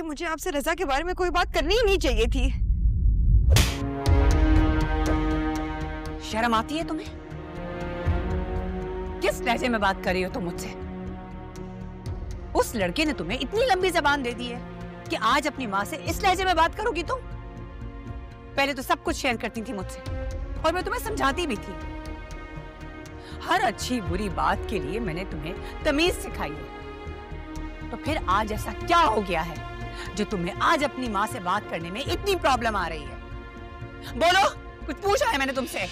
कि मुझे आपसे रजा के बारे में कोई बात करनी ही नहीं चाहिए थी। शर्म आती है तुम्हें? किस लहजे में बात कर रही हो तुम मुझसे? उस लड़के ने तुम्हें इतनी लंबी जबान दे दी है कि आज अपनी माँ से इस लहजे में बात करोगी तुम? पहले तो सब कुछ शेयर करती थी मुझसे और मैं तुम्हें समझाती भी थी। हर अच्छी बुरी बात के लिए मैंने तुम्हें तमीज सिखाई है। तो फिर आज ऐसा क्या हो गया है जो तुम्हें आज अपनी माँ से बात करने में इतनी प्रॉब्लम आ रही है? बोलो, कुछ पूछा है मैंने तुमसे?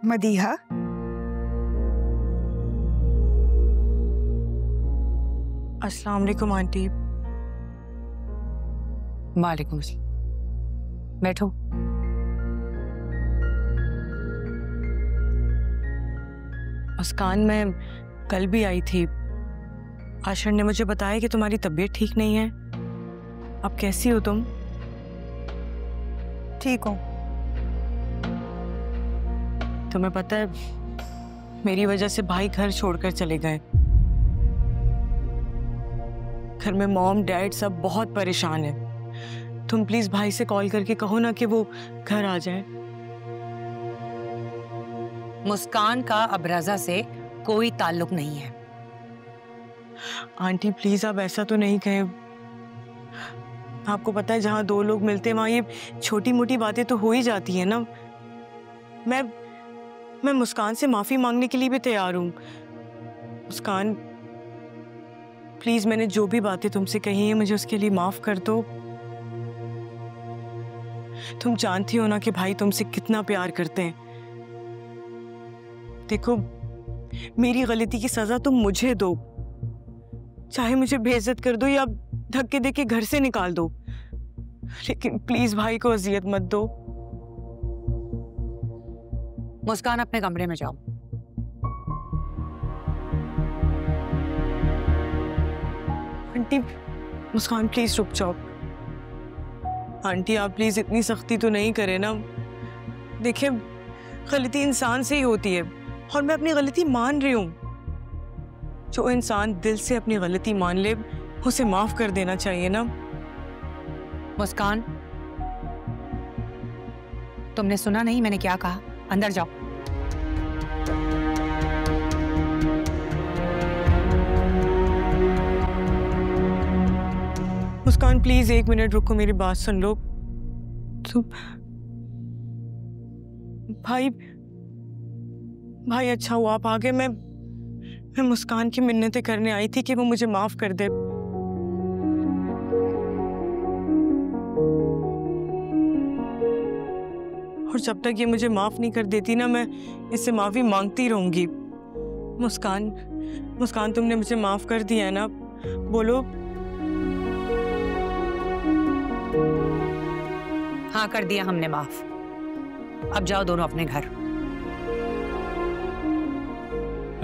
मदीहा, अस्सलाम वालेकुम आंटी। वालेकुम अस्सलाम। बैठो। मुस्कान, मैं कल भी आई थी। आशर ने मुझे बताया कि तुम्हारी तबीयत ठीक नहीं है। अब कैसी हो तुम? ठीक हूँ। तुम्हें पता है, मेरी वजह से भाई घर छोड़कर चले गए। घर में मॉम डैड सब बहुत परेशान है। तुम प्लीज भाई से कॉल करके कहो ना कि वो घर आ जाए। मुस्कान का अब रजा से कोई ताल्लुक नहीं है। आंटी प्लीज आप ऐसा तो नहीं कहें। आपको पता है, जहां दो लोग मिलते हैं वहां ये छोटी मोटी बातें तो हो ही जाती है ना। मैं मुस्कान से माफी मांगने के लिए भी तैयार हूं। मुस्कान प्लीज, मैंने जो भी बातें तुमसे कही हैं मुझे उसके लिए माफ कर दो। तुम जानती हो ना कि भाई तुमसे कितना प्यार करते हैं। देखो, मेरी गलती की सजा तुम मुझे दो, चाहे मुझे बेइज्जत कर दो या धक्के देके घर से निकाल दो, लेकिन प्लीज भाई को अजियत मत दो। मुस्कान, अपने कमरे में जाओ। आंटी, मुस्कान प्लीज रुक जाओ। आंटी आप प्लीज इतनी सख्ती तो नहीं करें ना। देखिए, गलती इंसान से ही होती है और मैं अपनी गलती मान रही हूँ। जो इंसान दिल से अपनी गलती मान ले उसे माफ कर देना चाहिए ना। मुस्कान, तुमने सुना नहीं मैंने क्या कहा? अंदर जाओ। मुस्कान प्लीज 1 मिनट रुको, मेरी बात सुन लो। तो भाई अच्छा हुआ आप आ गए। मैं मुस्कान की मिन्नतें करने आई थी कि वो मुझे माफ कर दे। और जब तक ये मुझे माफ नहीं कर देती ना, मैं इससे माफी मांगती रहूंगी। मुस्कान तुमने मुझे माफ कर दिया है ना? बोलो। हाँ, कर दिया हमने माफ। अब जाओ दोनों अपने घर।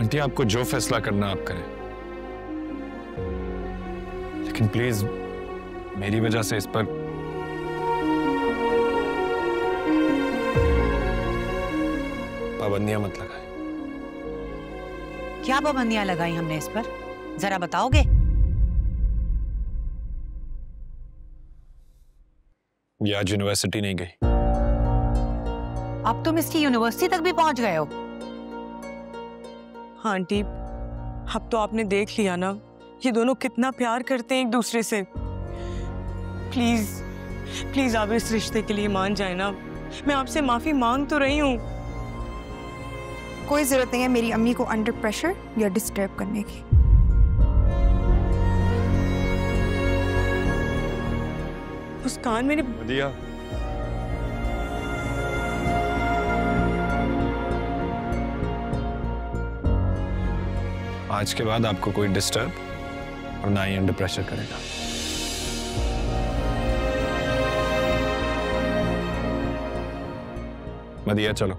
आंटी, आपको जो फैसला करना आप करें, लेकिन प्लीज मेरी वजह से इस पर पाबंदियां मत लगाएं। क्या पाबंदियां लगाई हमने इस पर? जरा बताओगे? ये आज यूनिवर्सिटी नहीं गई। अब तुम इसकी यूनिवर्सिटी तक भी पहुंच गए हो? हाँ आंटी, अब तो आपने देख लिया ना, ये दोनों कितना प्यार करते हैं एक दूसरे से। प्लीज आप इस रिश्ते के लिए मान जाए ना। मैं आपसे माफी मांग तो रही हूँ। कोई जरूरत नहीं है मेरी अम्मी को अंडर प्रेशर या डिस्टर्ब करने की। मुस्कान, मेरे दिया। आज के बाद आपको कोई डिस्टर्ब और ना ही अंडर प्रेशर करेगा। मदिया चलो।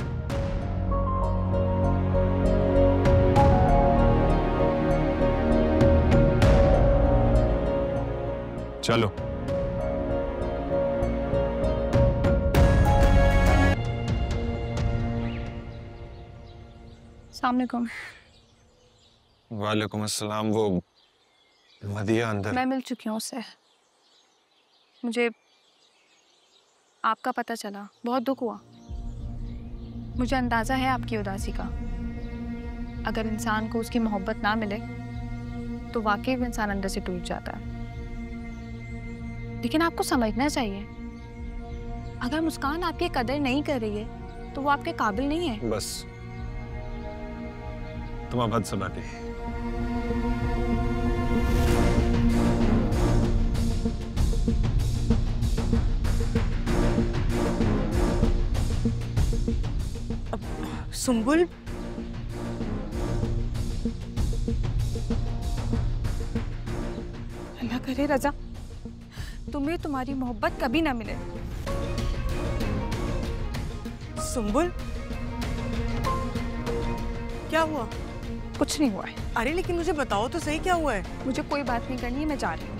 चलो। अस्सलाम वालेकुम। वालेकुम अस्सलाम। वो मदिया अंदर। मैं मिल चुकी हूँ उससे। मुझे आपका पता चला, बहुत दुख हुआ। मुझे अंदाज़ा है आपकी उदासी का। अगर इंसान को उसकी मोहब्बत ना मिले तो वाकई वो इंसान अंदर से टूट जाता है। लेकिन आपको समझना चाहिए, अगर मुस्कान आपकी कदर नहीं कर रही है तो वो आपके काबिल नहीं है। बस तुम अब हद से बाकी। सुम्बुल, अल्लाह करे रजा तुम्हें तुम्हारी मोहब्बत कभी ना मिले। सुम्बुल, क्या हुआ? कुछ नहीं हुआ है। अरे लेकिन मुझे बताओ तो सही, क्या हुआ है? मुझे कोई बात नहीं करनी है, मैं जा रही हूँ।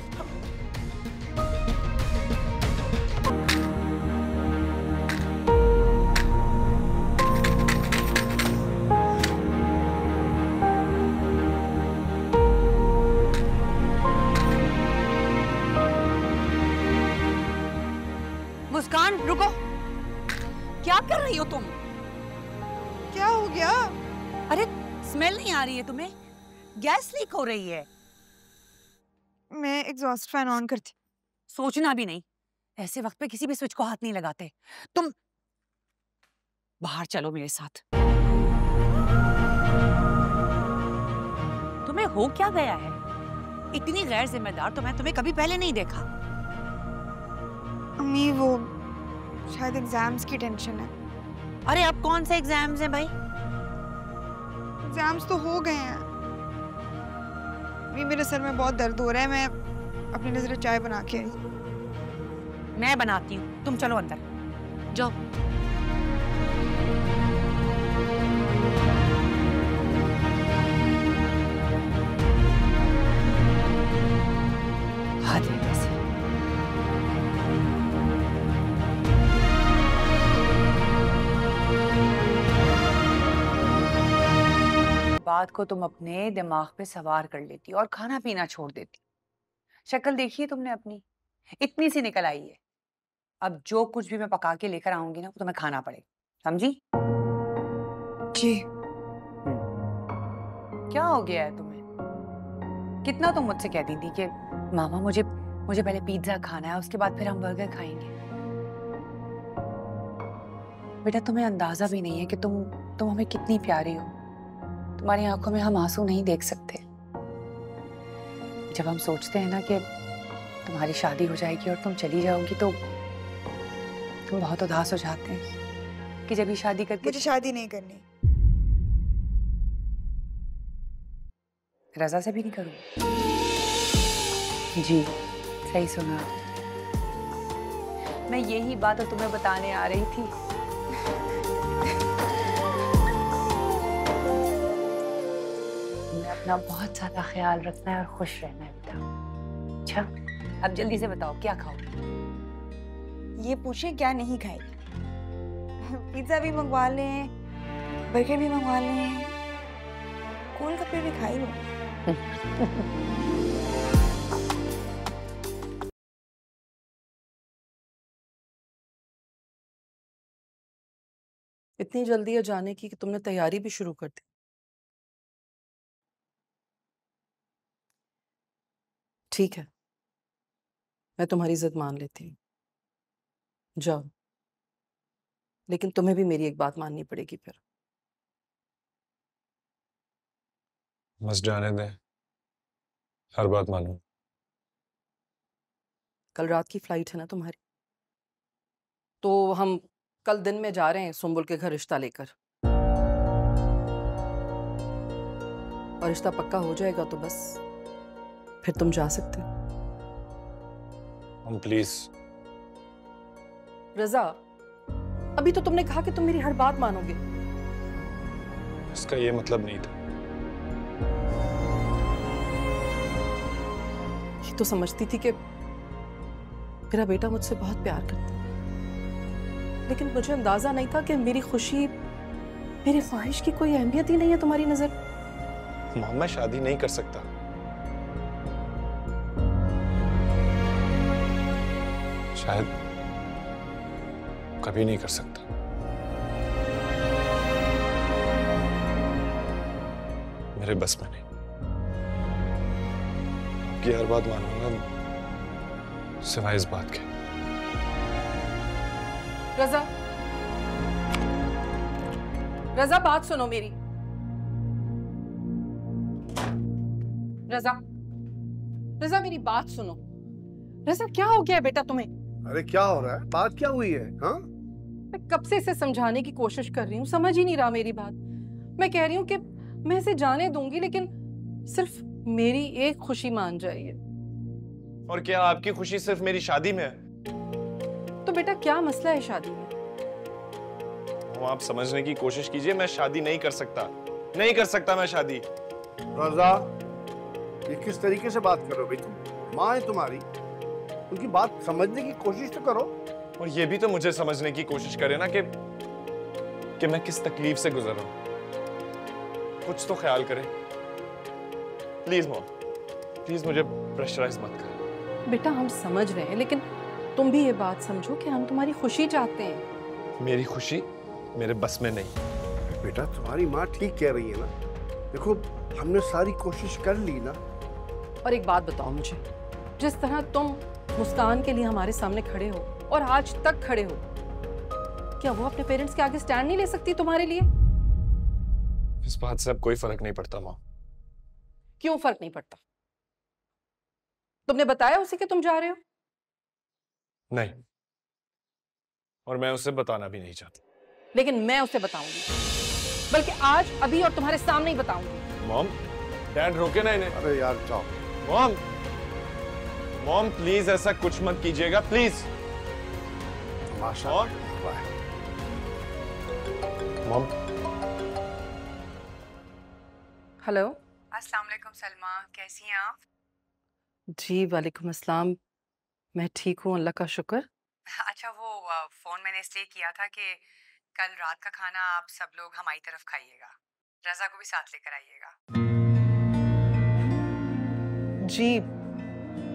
मुस्कान रुको, क्या कर रही हो तुम? क्या हो गया? अरे स्मेल नहीं आ रही है तुम्हें? गैस लीक हो रही है। मैं एग्जॉस्ट फैन ऑन करती। सोचना भी नहीं, ऐसे वक्त पे किसी भी स्विच को हाथ नहीं लगाते। तुम बाहर चलो मेरे साथ। तुम्हें हो क्या गया है? इतनी गैर जिम्मेदार तो मैं तुम्हें कभी पहले नहीं देखा। अम्मी वो शायद एग्जाम्स की टेंशन है। अरे अब कौन से एग्जाम्स हैं भाई? एग्जाम्स तो हो गए हैं। अभी मेरे सर में बहुत दर्द हो रहा है, मैं अपनी नजर चाय बना के आई। मैं बनाती हूँ, तुम चलो अंदर जाओ। हाथ है वैसे। बात को तुम अपने दिमाग पे सवार कर लेती और खाना पीना छोड़ देती। शक्ल देखिए तुमने अपनी, इतनी सी निकल आई है। अब जो कुछ भी मैं पका के लेकर आऊंगी ना वो तुम्हें खाना पड़ेगा, समझी? जी। क्या हो गया है तुम्हें? कितना तुम मुझसे कहती थी कि मामा मुझे पहले पिज्जा खाना है, उसके बाद फिर हम बर्गर खाएंगे। बेटा तुम्हें अंदाजा भी नहीं है कि तुम हमें कितनी प्यारी हो। तुम्हारी आंखों में हम आंसू नहीं देख सकते। जब हम सोचते हैं ना कि तुम्हारी शादी हो जाएगी और तुम चली जाओगी तो तुम बहुत उदास हो जाते हैं कि जब ये शादी करके। मुझे शादी नहीं करनी। रजा से भी नहीं करूँ? जी सही सुना। मैं यही बात तो तुम्हें बताने आ रही थी। तुमने अपना बहुत ज्यादा ख्याल रखना है और खुश रहना है बेटा। अच्छा अब जल्दी से बताओ क्या खाओगे? ये पूछे क्या नहीं खाएगी। पिज्जा भी मंगवा लें, बर्गर भी मंगवा लें, गोलगप्पे भी खा ही लो। इतनी जल्दी है जाने की कि तुमने तैयारी भी शुरू कर दी। ठीक है, मैं तुम्हारी जिद मान लेती हूँ, जाओ। लेकिन तुम्हें भी मेरी एक बात माननी पड़ेगी फिर। बस जाने दे, हर बात मालूम। कल रात की फ्लाइट है ना तुम्हारी, तो हम कल दिन में जा रहे हैं सुम्बुल के घर रिश्ता लेकर। और रिश्ता पक्का हो जाएगा तो बस फिर तुम जा सकते हो। प्लीज रजा, अभी तो तुमने कहा कि तुम मेरी हर बात मानोगे। इसका ये मतलब नहीं था। ये तो समझती थी कि मेरा बेटा मुझसे बहुत प्यार करता है, लेकिन मुझे अंदाजा नहीं था कि मेरी खुशी, मेरी ख्वाहिश की कोई अहमियत ही नहीं है तुम्हारी नजर। मॉम मैं शादी नहीं कर सकता। शायद कभी नहीं कर सकता। मेरे बस में नहीं। आपकी हर बात मानूंगा सिवाय इस बात के। रजा, रजा बात सुनो मेरी। रजा, रजा मेरी बात सुनो। रजा क्या हो गया है बेटा तुम्हें? अरे क्या हो रहा है? बात क्या हुई है? हाँ? मैं कब से इसे समझाने की कोशिश कर रही हूँ, समझ ही नहीं रहा मेरी बात। मैं कह रही हूँ कि मैं इसे जाने दूंगी, लेकिन सिर्फ मेरी एक खुशी मान जाइए। और क्या आपकी खुशी सिर्फ मेरी शादी में है? तो बेटा क्या मसला है शादी में? आप समझने की कोशिश कीजिए। मैं शादी नहीं कर सकता, नहीं कर सकता मैं शादी। रजा, ये किस तरीके से बात कर रहे हो भाई? तुम माँ है तुम्हारी, उनकी बात समझने की कोशिश तो करो। और ये भी तो मुझे समझने की कोशिश करे ना कि मैं किस तकलीफ से गुजर रहा हूं। कुछ तो ख्याल करें प्लीज मॉम, प्लीज मुझे प्रेशराइज मत करें। बेटा हम समझ रहे हैं, लेकिन तुम भी ये बात समझो कि हम तुम्हारी खुशी चाहते हैं। मेरी खुशी मेरे बस में नहीं। बेटा तुम्हारी माँ ठीक कह रही है ना। देखो हमने सारी कोशिश कर ली ना। और एक बात बताओ मुझे, जिस तरह तुम मुस्कान के लिए हमारे सामने खड़े हो और आज तक खड़े हो, क्या वो अपने पेरेंट्स के आगे स्टैंड नहीं ले सकती तुम्हारे लिए? इस बात से अब कोई फर्क नहीं पड़ता माँ। क्यों फर्क नहीं पड़ता? तुमने बताया उसे कि तुम जा रहे हो? नहीं, और मैं उसे बताना भी नहीं चाहता। लेकिन मैं उसे बताऊंगी, बल्कि आज, अभी और तुम्हारे सामने ही बताऊंगी। मॉम, डैड रोके ना इन्हें। अरे यार जाओ। मॉम, मॉम प्लीज ऐसा कुछ मत कीजिएगा प्लीज। माशाल्लाह। मॉम। हेलो। अस्सलाम वालेकुम सलमा, कैसी हैं आप? जी वालेकुम अस्सलाम, मैं ठीक हूँ अल्लाह का शुक्र। अच्छा वो फोन मैंने इसलिए किया था कि कल रात का खाना आप सब लोग हमारी तरफ खाइएगा, रजा को भी साथ लेकर आइएगा। जी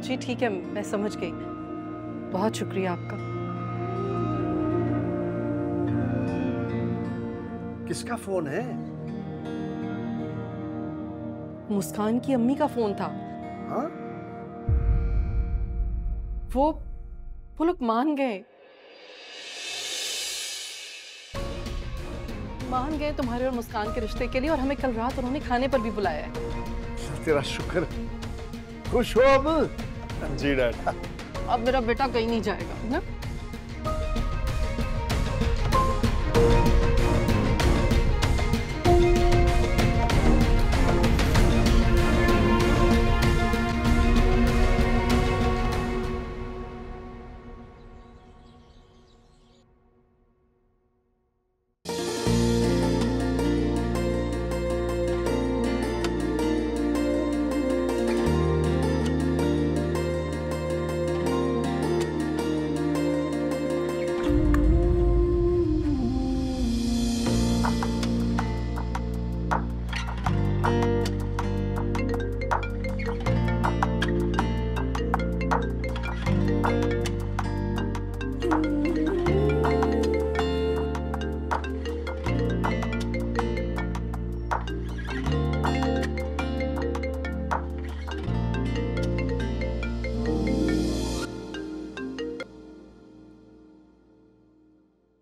जी ठीक है, मैं समझ गई। बहुत शुक्रिया आपका। किसका फोन है? मुस्कान की अम्मी का फोन था। हाँ? वो लोग मान गए तुम्हारे और मुस्कान के रिश्ते के लिए, और हमें कल रात उन्होंने खाने पर भी बुलाया है। तेरा शुक्र। खुश हो अब? जी डैड। अब मेरा बेटा कहीं नहीं जाएगा ना।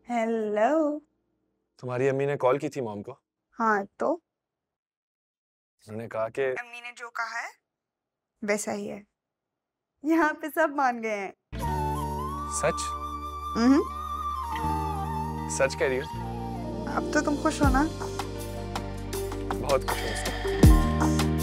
हेलो। तुम्हारी अम्मी ने कॉल की थी मॉम को। हाँ तो उन्होंने कहा कि अम्मी ने जो कहा है वैसा ही है। यहाँ पे सब मान गए हैं। सच? सच कह रही हो? अब तो तुम खुश हो ना? बहुत खुश हूँ।